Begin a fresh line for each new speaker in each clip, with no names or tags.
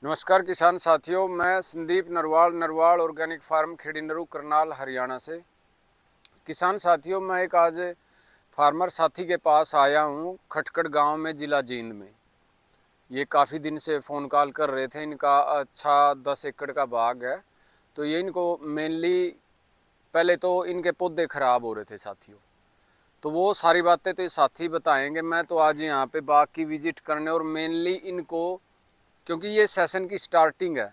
नमस्कार किसान साथियों, मैं संदीप नरवाल ऑर्गेनिक फार्म खेड़ी नरू करनाल हरियाणा से। किसान साथियों, मैं एक आज फार्मर साथी के पास आया हूँ खटकड़ गांव में, ज़िला जींद में। ये काफ़ी दिन से फ़ोन कॉल कर रहे थे। इनका अच्छा 10 एकड़ का बाग है। तो ये इनको मेनली पहले तो इनके पौधे ख़राब हो रहे थे साथियों, तो वो सारी बातें तो ये साथी बताएंगे। मैं तो आज यहाँ पे बाग की विजिट करने और मेनली इनको, क्योंकि ये सेशन की स्टार्टिंग है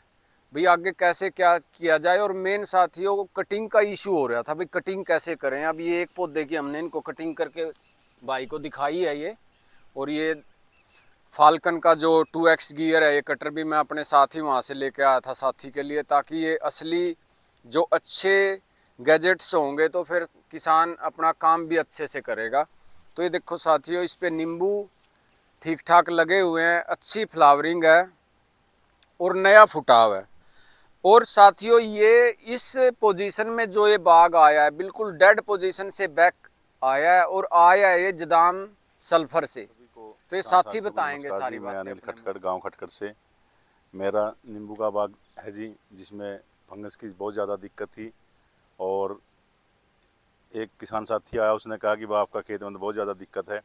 भाई, आगे कैसे क्या किया जाए। और मेन साथियों को कटिंग का इशू हो रहा था भाई, कटिंग कैसे करें। अब ये एक पौधे की हमने इनको कटिंग करके भाई को दिखाई है ये। और ये फाल्कन का जो 2X गियर है, ये कटर भी मैं अपने साथ ही वहाँ से लेके आया था साथी के लिए, ताकि ये असली जो अच्छे गैजेट्स होंगे तो फिर किसान अपना काम भी अच्छे से करेगा। तो ये देखो साथियों, इस पे नींबू ठीक ठाक लगे हुए हैं, अच्छी फ्लावरिंग है और नया फुटाव है। और साथियों, ये इस पोजीशन में जो ये बाग आया है, बिल्कुल डेड पोजीशन से बैक आया है और आया है ये जदाम सल्फर से। तो ये साथी बताएंगे
नमस्कार
सारी
जी, मैं
बातें
अनिल
अपने मुंह
खटखड़,
से।
गांव खटखड़ से। मेरा नींबू का बाग है जी, जिसमें फंगस की बहुत ज़्यादा दिक्कत थी। और एक किसान साथी आया, उसने कहा कि बा आपका खेत में तो बहुत ज़्यादा दिक्कत है।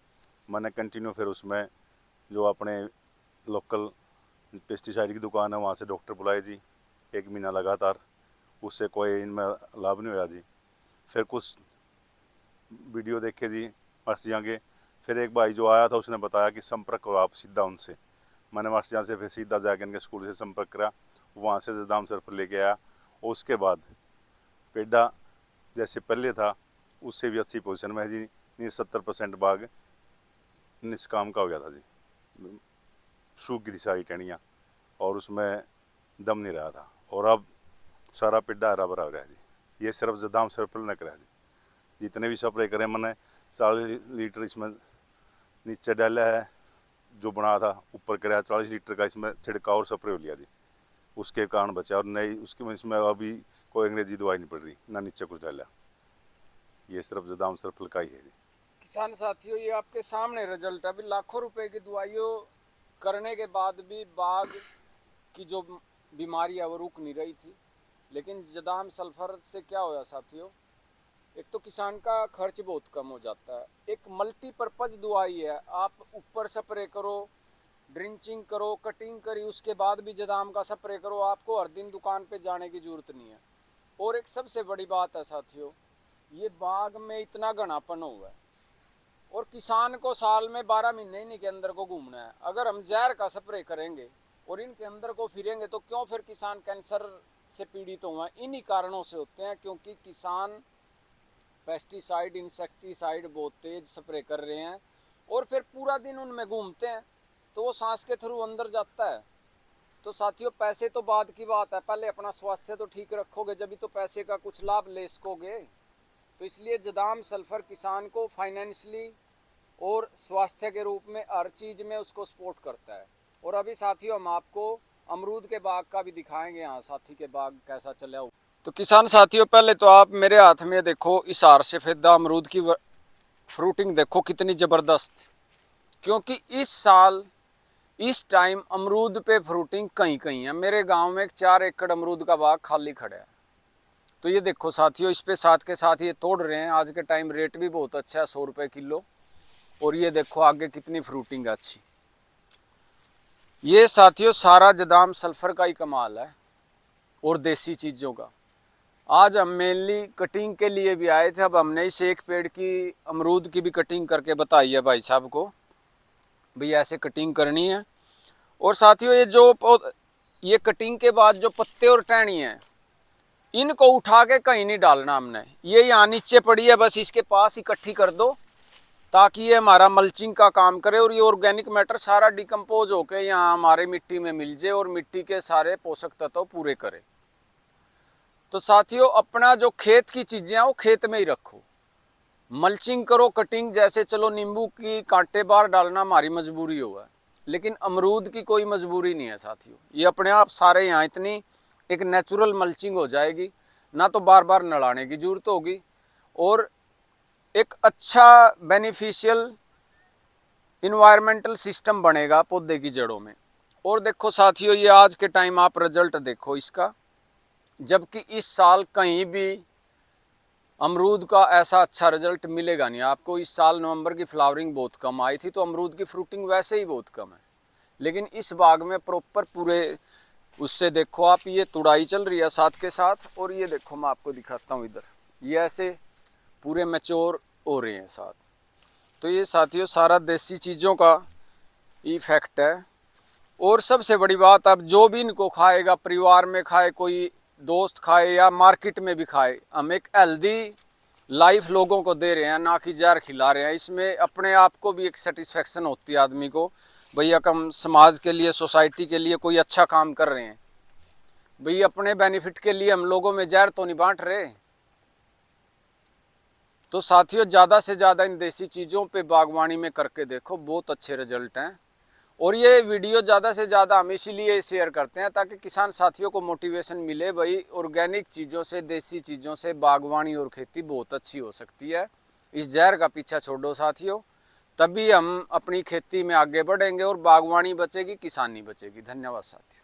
मैंने कंटिन्यू फिर उसमें जो अपने लोकल पेस्टिसाइड की दुकान है, वहाँ से डॉक्टर बुलाए जी। 1 महीना लगातार, उससे कोई इनमें लाभ नहीं हुआ जी। फिर कुछ वीडियो देखे जी मर्सियाँ के। फिर एक भाई जो आया था, उसने बताया कि संपर्क करो आप सीधा उनसे। मैंने मास्टर से फिर सीधा जाकर इनके स्कूल से संपर्क करा, वहाँ से जदाम सर पर लेके आया। और उसके बाद पेड़ा जैसे पहले था उससे भी अच्छी पोजीशन में है जी। नहीं, 70% बाग निष्काम का हो गया था जी, सूख गई थी सारी टहनियाँ और उसमें दम नहीं रहा था। और अब सारा पेड़ा हरा भरा हो रहा है जी। ये सिर्फ जदाम सर पर न करा जी। जितने भी स्प्रे करे मैंने 40 लीटर इसमें नीचे डाला है, जो बना था ऊपर कराया 40 लीटर का, इसमें छिड़काव और स्प्रे हो लिया जी। उसके कारण बचा। और नई उसके इसमें अभी कोई अंग्रेजी दवाई नहीं पड़ रही, ना नीचे कुछ डाला। ये सिर्फ जदाम सिर्फ फलकाई है जी।
किसान साथियों, ये आपके सामने रिजल्ट है। अभी लाखों रुपए की दवाइयों करने के बाद भी बाग की जो बीमारी है वो रुक नहीं रही थी। लेकिन जदाम सल्फर से क्या होया साथियों, एक तो किसान का खर्च बहुत कम हो जाता है। एक मल्टीपर्पज दवाई है, आप ऊपर स्प्रे करो, ड्रिंचिंग करो, कटिंग करी, उसके बाद भी जदाम का स्प्रे करो, आपको हर दिन दुकान पे जाने की जरूरत नहीं है। और एक सबसे बड़ी बात है साथियों, ये बाग में इतना घनापन हुआ है और किसान को साल में 12 महीने इन्हीं के अंदर को घूमना है। अगर हम जहर का स्प्रे करेंगे और इनके अंदर को फिरेंगे तो क्यों फिर किसान कैंसर से पीड़ित हुआ। इन्हीं कारणों से होते हैं, क्योंकि किसान पेस्टिसाइड इंसेक्टिसाइड बहुत तेज स्प्रे कर रहे हैं और फिर पूरा दिन उनमें घूमते हैं, तो वो सांस के थ्रू अंदर जाता है। तो साथियों, पैसे तो बाद की बात है, पहले अपना स्वास्थ्य तो ठीक रखोगे जब तो पैसे का कुछ लाभ ले सकोगे। तो इसलिए जदाम सल्फर किसान को फाइनेंशियली और स्वास्थ्य के रूप में हर चीज़ में उसको सपोर्ट करता है। और अभी साथियों, हम आपको अमरूद के बाग का भी दिखाएंगे, यहाँ साथी के बाग कैसा चला हो। तो किसान साथियों, पहले तो आप मेरे हाथ में देखो, इस हार सफेदा अमरूद की फ्रूटिंग देखो कितनी ज़बरदस्त। क्योंकि इस साल इस टाइम अमरूद पे फ्रूटिंग कहीं कहीं है। मेरे गांव में एक 4 एकड़ अमरूद का बाग खाली खड़ा है। तो ये देखो साथियों, इस पे साथ के साथ ये तोड़ रहे हैं। आज के टाइम रेट भी बहुत अच्छा है, 100 रुपये किलो। और ये देखो आगे कितनी फ्रूटिंग अच्छी। ये साथियों सारा जदाम सल्फर का ही कमाल है और देसी चीज़ों का। आज हम मेनली कटिंग के लिए भी आए थे। अब हमने इस एक पेड़ की अमरूद की भी कटिंग करके बताई है भाई साहब को, भाई ऐसे कटिंग करनी है। और साथियों, ये कटिंग के बाद जो पत्ते और टहनी है, इनको उठा के कहीं नहीं डालना हमने। ये यहाँ नीचे पड़ी है, बस इसके पास इकट्ठी कर दो ताकि ये हमारा मल्चिंग का काम करे और ये ऑर्गेनिक मैटर सारा डिकम्पोज होकर यहाँ हमारे मिट्टी में मिल जाए और मिट्टी के सारे पोषक तत्व पूरे करे। तो साथियों, अपना जो खेत की चीज़ें हैं वो खेत में ही रखो, मल्चिंग करो, कटिंग। जैसे चलो नींबू की कांटे बार डालना हमारी मजबूरी होगा, लेकिन अमरूद की कोई मजबूरी नहीं है साथियों। ये अपने आप सारे यहाँ इतनी एक नेचुरल मल्चिंग हो जाएगी, ना तो बार बार नड़ाने की जरूरत होगी। और एक अच्छा बेनिफिशियल इन्वायरमेंटल सिस्टम बनेगा पौधे की जड़ों में। और देखो साथियों, ये आज के टाइम आप रिजल्ट देखो इसका, जबकि इस साल कहीं भी अमरूद का ऐसा अच्छा रिजल्ट मिलेगा नहीं आपको। इस साल नवंबर की फ्लावरिंग बहुत कम आई थी, तो अमरूद की फ्रूटिंग वैसे ही बहुत कम है। लेकिन इस बाग में प्रॉपर पूरे उससे देखो आप, ये तुड़ाई चल रही है साथ के साथ, और ये देखो मैं आपको दिखाता हूँ इधर, ये ऐसे पूरे मैच्योर हो रहे हैं साथ। तो ये साथियों सारा देसी चीज़ों का इफेक्ट है। और सबसे बड़ी बात, अब जो भी इनको खाएगा, परिवार में खाए, कोई दोस्त खाए या मार्केट में भी खाए, हम एक हेल्दी लाइफ लोगों को दे रहे हैं, ना कि जहर खिला रहे हैं। इसमें अपने आप को भी एक सेटिस्फेक्शन होती है आदमी को, भैया हम समाज के लिए, सोसाइटी के लिए कोई अच्छा काम कर रहे हैं। भैया अपने बेनिफिट के लिए हम लोगों में जहर तो नहीं बांट रहे। तो साथियों ज़्यादा से ज़्यादा इन देसी चीज़ों पे बागवानी में करके देखो, बहुत अच्छे रिजल्ट हैं। और ये वीडियो ज़्यादा से ज़्यादा हम इसीलिए शेयर करते हैं ताकि किसान साथियों को मोटिवेशन मिले, भाई ऑर्गेनिक चीज़ों से, देसी चीज़ों से बागवानी और खेती बहुत अच्छी हो सकती है। इस जहर का पीछा छोड़ो साथियों, तभी हम अपनी खेती में आगे बढ़ेंगे और बागवानी बचेगी, किसानी बचेगी। धन्यवाद साथियों।